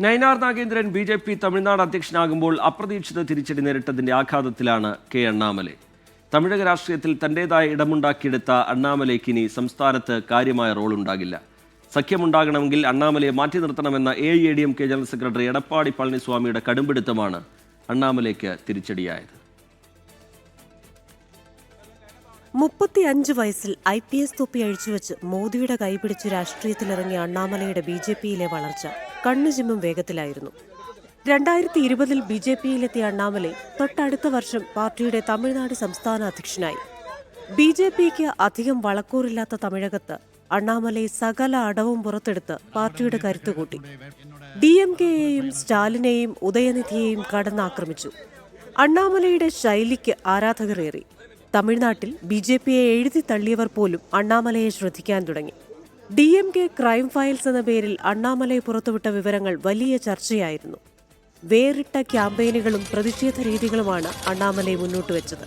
Nayanar Nagendran BJP. Tamil Nadu അധ്യക്ഷനാകുമ്പോൾ അപ്രതീക്ഷിത തിരിച്ചടി നേരിട്ടതിന്റെ ആഘാതത്തിലാണ് K Annamalai. Tamilaga രാഷ്ട്രീയത്തിൽ തന്റേതായ ഇടമുണ്ടാക്കിയെടുത്ത അണ്ണാമലൈക്ക് ഇനി സംസ്ഥാനത്ത് കാര്യമായ റോളുണ്ടാകില്ല. സഖ്യമുണ്ടാകണമെങ്കിൽ അണ്ണാമലയെ മാറ്റി നിർത്തണമെന്ന AIADMK ജനറൽ സെക്രട്ടറി എടപ്പാടി പളനിസ്വാമിയുടെ കടുംപിടുത്തമാണ് അണ്ണാമലയ്ക്ക് തിരിച്ചടിയായത്. 35 വയസ്സിൽ IPS തൊപ്പി അഴിച്ചുവെച്ച് മോദിയുടെ കൈപിടിച്ച് രാഷ്ട്രീയത്തിലിറങ്ങിയ അണ്ണാമലയുടെ BJPയിലെ വളർച്ച കണ്ണുചിമ്മും വേഗത്തിലായിരുന്നു. 2020 BJPയിലെത്തിയ അണ്ണാമലൈ തൊട്ടടുത്ത വർഷം പാർട്ടിയുടെ തമിഴ്നാട് സംസ്ഥാന അധ്യക്ഷനായി. BJPക്ക് അധികം വളക്കൂറില്ലാത്ത തമിഴകത്ത് അണ്ണാമലൈ സകല അടവും പുറത്തെടുത്ത് പാർട്ടിയുടെ കരുത്തുകൂട്ടി. DMKയെയും സ്റ്റാലിനെയും ഉദയനിധിയെയും കടന്നാക്രമിച്ചു. അണ്ണാമലയുടെ ശൈലിക്ക് ആരാധകരേറി. തമിഴ്നാട്ടിൽ BJPയെ എഴുതി തള്ളിയവർ പോലും അണ്ണാമലയെ ശ്രദ്ധിക്കാൻ തുടങ്ങി. DMK ക്രൈം ഫയൽസ് എന്ന പേരിൽ അണ്ണാമലൈ പുറത്തുവിട്ട വിവരങ്ങൾ വലിയ ചർച്ചയായിരുന്നു. വേറിട്ട ക്യാമ്പയിനുകളും പ്രതിഷേധ രീതികളുമാണ് അണ്ണാമലൈ മുന്നോട്ട് വെച്ചത്.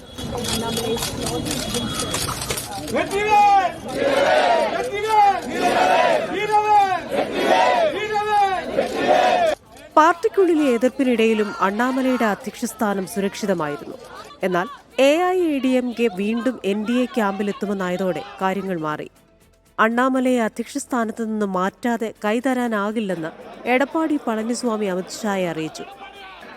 പാർട്ടിക്കുള്ളിലെ എതിർപ്പിനിടയിലും അണ്ണാമലയുടെ അധ്യക്ഷസ്ഥാനം സുരക്ഷിതമായിരുന്നു. എന്നാൽ AIADMK വീണ്ടും NDA ക്യാമ്പിലെത്തുമെന്നായതോടെ കാര്യങ്ങൾ മാറി. അണ്ണാമലയെ അധ്യക്ഷസ്ഥാനത്ത് നിന്ന് മാറ്റാതെ കൈതരാനാകില്ലെന്ന് എടപ്പാടി പളനിസ്വാമി അമിത്ഷായെ അറിയിച്ചു.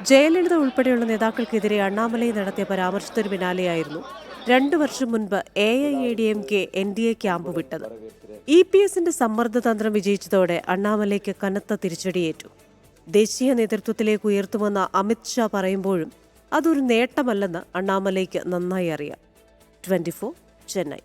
ജയലളിത ഉൾപ്പെടെയുള്ള നേതാക്കൾക്കെതിരെ അണ്ണാമലൈ നടത്തിയ പരാമർശത്തിന് പിന്നാലെയായിരുന്നു 2 വർഷം മുൻപ് AIADMK NDA ക്യാമ്പ് വിട്ടത്. EPSന്റെ സമ്മർദ്ദതന്ത്രം വിജയിച്ചതോടെ അണ്ണാമലയ്ക്ക് കനത്ത തിരിച്ചടിയേറ്റു. ദേശീയ നേതൃത്വത്തിലേക്ക് ഉയർത്തുമെന്ന് അമിത്ഷാ പറയുമ്പോഴും അതൊരു നേട്ടമല്ലെന്ന് അണ്ണാമലയ്ക്ക് നന്നായി അറിയാം. 24 ചെന്നൈ.